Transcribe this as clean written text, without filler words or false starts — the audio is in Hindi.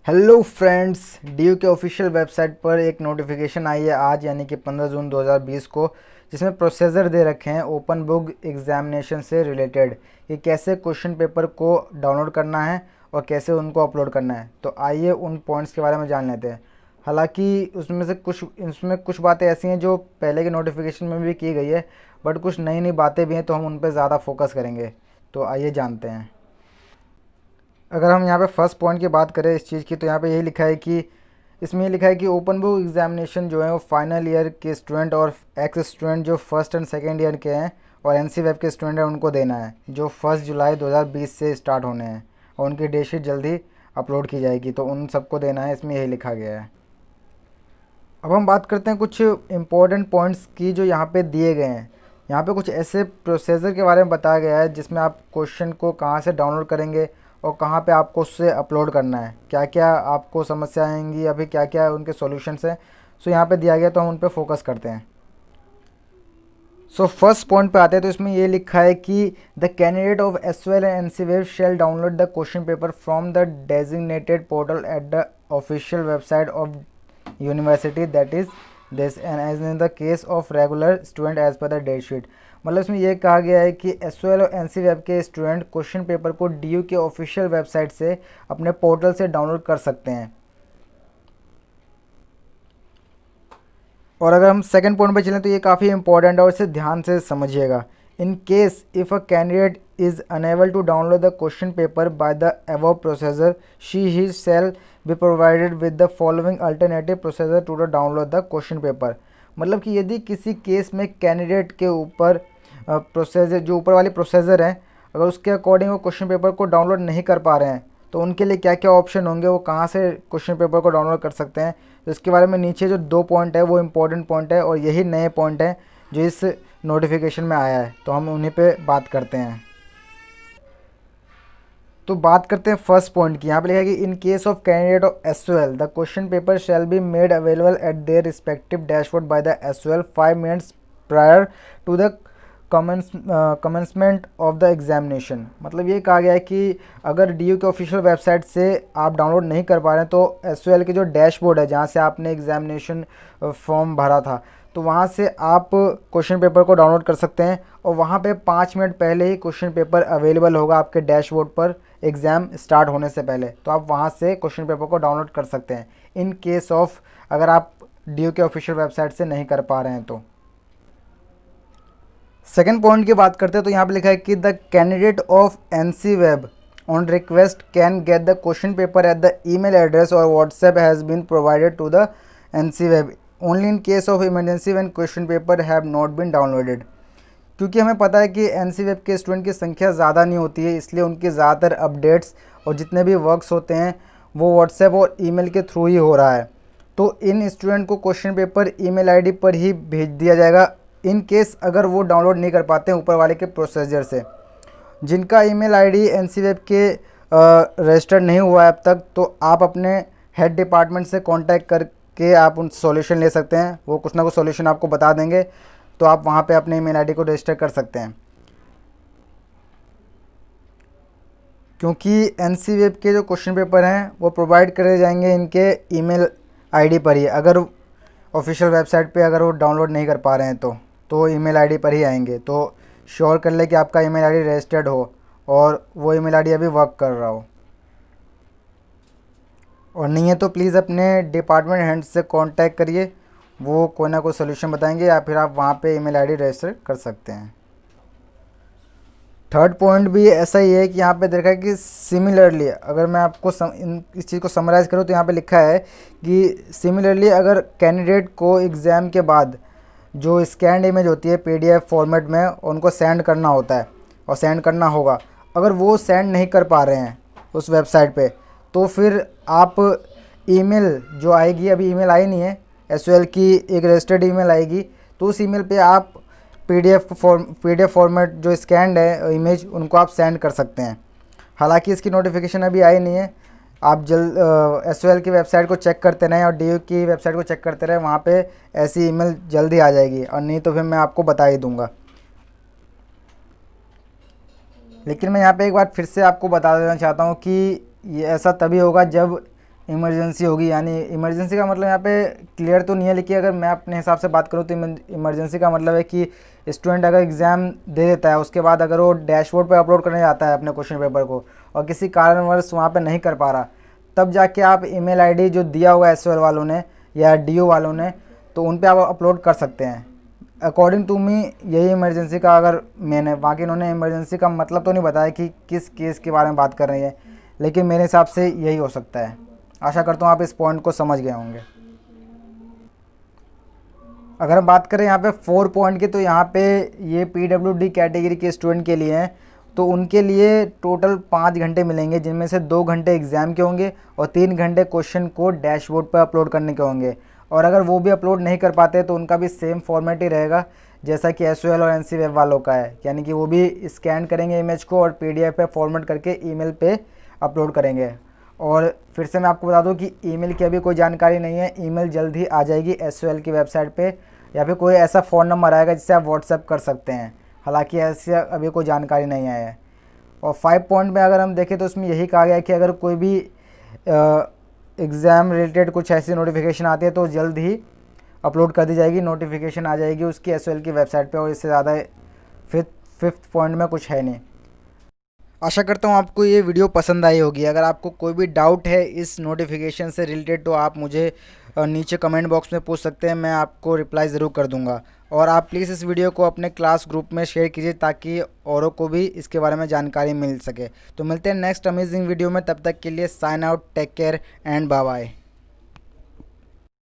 हेलो फ्रेंड्स, डीयू के ऑफिशियल वेबसाइट पर एक नोटिफिकेशन आई है आज यानी कि 15 जून 2020 को, जिसमें प्रोसीजर दे रखे हैं ओपन बुक एग्जामिनेशन से रिलेटेड कि कैसे क्वेश्चन पेपर को डाउनलोड करना है और कैसे उनको अपलोड करना है। तो आइए उन पॉइंट्स के बारे में जान लेते हैं। हालांकि इसमें कुछ बातें ऐसी हैं जो पहले के नोटिफिकेशन में भी की गई है, बट कुछ नई नई बातें भी हैं, तो हम उन पर ज़्यादा फोकस करेंगे। तो आइए जानते हैं। अगर हम यहाँ पे फर्स्ट पॉइंट की बात करें इस चीज़ की, तो यहाँ पे यही लिखा है कि इसमें ये लिखा है कि ओपन बुक एग्जामिनेशन जो है वो फाइनल ईयर के स्टूडेंट और एक्स स्टूडेंट जो फर्स्ट एंड सेकेंड ईयर के हैं और एन सी वेब के स्टूडेंट हैं उनको देना है, जो 1 जुलाई 2020 से स्टार्ट होने हैं और उनकी डेट शीट जल्दी अपलोड की जाएगी। तो उन सबको देना है, इसमें यही लिखा गया है। अब हम बात करते हैं कुछ इम्पोर्टेंट पॉइंट्स की जो यहाँ पे दिए गए हैं। यहाँ पे कुछ ऐसे प्रोसीजर के बारे में बताया गया है जिसमें आप क्वेश्चन को कहाँ से डाउनलोड करेंगे और कहाँ पे आपको उससे अपलोड करना है, क्या क्या आपको समस्या आएंगी, अभी क्या क्या उनके सॉल्यूशंस हैं। सो यहाँ पे दिया गया, तो हम उन पे फोकस करते हैं। सो फर्स्ट पॉइंट पे आते हैं, तो इसमें ये लिखा है कि the candidate of SOL and N C web shall download the question paper from the designated portal at the official website of university that is this and as in the case of regular student as per the date sheet. मतलब इसमें यह कहा गया है कि एस और एन सी वेब के स्टूडेंट क्वेश्चन पेपर को डी यू के ऑफिशियल वेबसाइट से अपने पोर्टल से डाउनलोड कर सकते हैं। और अगर हम सेकंड पॉइंट पे चलें तो ये काफ़ी इंपॉर्टेंट है और इसे ध्यान से समझिएगा। In case if a candidate is unable to download the question paper by the above processor, she he shall be provided with the following alternative processor to the download the question paper. मतलब कि यदि किसी केस में कैंडिडेट के ऊपर प्रोसेसर जो ऊपर वाली प्रोसेसर है, अगर उसके अकॉर्डिंग वो क्वेश्चन पेपर को डाउनलोड नहीं कर पा रहे हैं, तो उनके लिए क्या क्या ऑप्शन होंगे, वो कहाँ से क्वेश्चन पेपर को डाउनलोड कर सकते हैं। तो इसके बारे में नीचे जो 2 पॉइंट है वो इम्पोर्टेंट पॉइंट है और यही नए पॉइंट हैं जो इस नोटिफिकेशन में आया है, तो हम उन्हीं पे बात करते हैं। तो बात करते हैं फर्स्ट पॉइंट की। यहाँ पे लिखा है कि in case of candidate of S the question paper shall be made available at their respective dashboard by the S 5 minutes prior to the commencement of the examination. मतलब ये कहा गया है कि अगर डी यू के ऑफिशियल वेबसाइट से आप डाउनलोड नहीं कर पा रहे हैं, तो एस की जो डैशबोर्ड है जहाँ से आपने एग्जामिनेशन फॉर्म भरा था, तो वहाँ से आप क्वेश्चन पेपर को डाउनलोड कर सकते हैं और वहाँ पे 5 मिनट पहले ही क्वेश्चन पेपर अवेलेबल होगा आपके डैशबोर्ड पर एग्ज़ाम स्टार्ट होने से पहले। तो आप वहाँ से क्वेश्चन पेपर को डाउनलोड कर सकते हैं इन केस ऑफ अगर आप डी यू के ऑफिशियल वेबसाइट से नहीं कर पा रहे हैं। तो सेकेंड पॉइंट की बात करते हैं, तो यहाँ पे लिखा है कि the candidate of N C web on request can get the question paper at the email address और WhatsApp has been provided to the N C web only in case of emergency when question paper have not been downloaded. क्योंकि हमें पता है कि एन सी वेब के स्टूडेंट की संख्या ज़्यादा नहीं होती है, इसलिए उनके ज़्यादातर अपडेट्स और जितने भी वर्क्स होते हैं वो व्हाट्सएप और ईमेल के थ्रू ही हो रहा है। तो इन स्टूडेंट को क्वेश्चन पेपर ईमेल आईडी पर ही भेज दिया जाएगा इन केस अगर वो डाउनलोड नहीं कर पाते हैं ऊपर वाले के प्रोसीजर से। जिनका email ID N C web के रजिस्टर्ड नहीं हुआ है अब तक, तो आप अपने हेड डिपार्टमेंट से कांटेक्ट करके आप उन सॉल्यूशन ले सकते हैं, वो कुछ ना कुछ सॉल्यूशन आपको बता देंगे। तो आप वहाँ पे अपने ईमेल आईडी को रजिस्टर कर सकते हैं, क्योंकि एन सी वेब के जो क्वेश्चन पेपर हैं वो प्रोवाइड करे जाएंगे इनके ईमेल आईडी पर ही। अगर ऑफिशियल वेबसाइट पे अगर वो डाउनलोड नहीं कर पा रहे हैं तो ईमेल आईडी पर ही आएंगे। तो श्योर कर ले कि आपका ईमेल आईडी रजिस्टर्ड हो और वो ईमेल आईडी अभी वर्क कर रहा हो, और नहीं है तो प्लीज़ अपने डिपार्टमेंट हेड से कांटेक्ट करिए, वो कोई ना कोई सोल्यूशन बताएंगे या फिर आप वहाँ पे ईमेल आईडी रजिस्टर कर सकते हैं। थर्ड पॉइंट भी ऐसा ही है कि यहाँ पे देखा है कि सिमिलरली अगर मैं आपको इस चीज़ को समराइज़ करूँ, तो यहाँ पे लिखा है कि सिमिलरली अगर कैंडिडेट को एग्ज़ाम के बाद जो स्कैन्ड इमेज होती है पीडीएफ फॉर्मेट में उनको सेंड करना होता है और सेंड करना होगा, अगर वो सेंड नहीं कर पा रहे हैं उस वेबसाइट पे, तो फिर आप ईमेल जो आएगी, अभी ईमेल आई नहीं है, एसओएल की एक रजिस्टर्ड ईमेल आएगी, तो उस ईमेल पे आप पीडीएफ फॉर्मेट जो स्कैंड है इमेज उनको आप सेंड कर सकते हैं। हालांकि इसकी नोटिफिकेशन अभी आई नहीं है, आप जल्द एसओएल की वेबसाइट को चेक करते रहें और डीयू की वेबसाइट को चेक करते रहें, वहाँ पे ऐसी ईमेल जल्दी आ जाएगी, और नहीं तो फिर मैं आपको बता ही दूंगा। लेकिन मैं यहाँ पे एक बार फिर से आपको बता देना चाहता हूँ कि ये ऐसा तभी होगा जब इमरजेंसी होगी, यानी इमरजेंसी का मतलब यहाँ पे क्लियर तो नहीं है, लेकिन अगर मैं अपने हिसाब से बात करूँ तो इमरजेंसी का मतलब है कि स्टूडेंट अगर एग्ज़ाम दे देता है, उसके बाद अगर वो डैशबोर्ड पे अपलोड करने जाता है अपने क्वेश्चन पेपर को और किसी कारणवश वहाँ पे नहीं कर पा रहा, तब जाके आप ईमेल आईडी जो दिया हुआ है एसओएल वालों ने या डीओ वालों ने, तो उन पे आप अपलोड कर सकते हैं। अकॉर्डिंग टू मी यही इमरजेंसी का अगर मेन है। बाकी इन्होंने इमरजेंसी का मतलब तो नहीं बताया कि किस केस के बारे में बात कर रही है, लेकिन मेरे हिसाब से यही हो सकता है। आशा करता हूँ आप इस पॉइंट को समझ गए होंगे। अगर हम बात करें यहाँ पे 4 पॉइंट की, तो यहाँ पे ये पीडब्ल्यूडी कैटेगरी के स्टूडेंट के लिए हैं, तो उनके लिए टोटल 5 घंटे मिलेंगे, जिनमें से 2 घंटे एग्ज़ाम के होंगे और 3 घंटे क्वेश्चन को डैशबोर्ड पर अपलोड करने के होंगे। और अगर वो भी अपलोड नहीं कर पाते तो उनका भी सेम फॉर्मेट ही रहेगा जैसा कि एसओएल और एनसी वेब वालों का है, यानी कि वो भी स्कैन करेंगे इमेज को और पीडीएफ पे फॉर्मेट करके ईमेल पे अपलोड करेंगे। और फिर से मैं आपको बता दूं कि ईमेल की अभी कोई जानकारी नहीं है, ईमेल जल्द ही आ जाएगी एसओएल की वेबसाइट पे, या फिर कोई ऐसा फ़ोन नंबर आएगा जिससे आप व्हाट्सएप कर सकते हैं। हालांकि ऐसे अभी कोई जानकारी नहीं आई है। और 5 पॉइंट में अगर हम देखें तो उसमें यही कहा गया है कि अगर कोई भी एग्ज़ाम रिलेटेड कुछ ऐसी नोटिफिकेशन आती है तो जल्द ही अपलोड कर दी जाएगी, नोटिफिकेशन आ जाएगी उसकी एसओएल की वेबसाइट पे। और इससे ज़्यादा फिफ्थ पॉइंट में कुछ है नहीं। आशा करता हूँ आपको ये वीडियो पसंद आई होगी। अगर आपको कोई भी डाउट है इस नोटिफिकेशन से रिलेटेड तो आप मुझे नीचे कमेंट बॉक्स में पूछ सकते हैं, मैं आपको रिप्लाई ज़रूर कर दूंगा। और आप प्लीज़ इस वीडियो को अपने क्लास ग्रुप में शेयर कीजिए ताकि औरों को भी इसके बारे में जानकारी मिल सके। तो मिलते हैं नेक्स्ट अमेजिंग वीडियो में, तब तक के लिए sign out, take care and bye bye.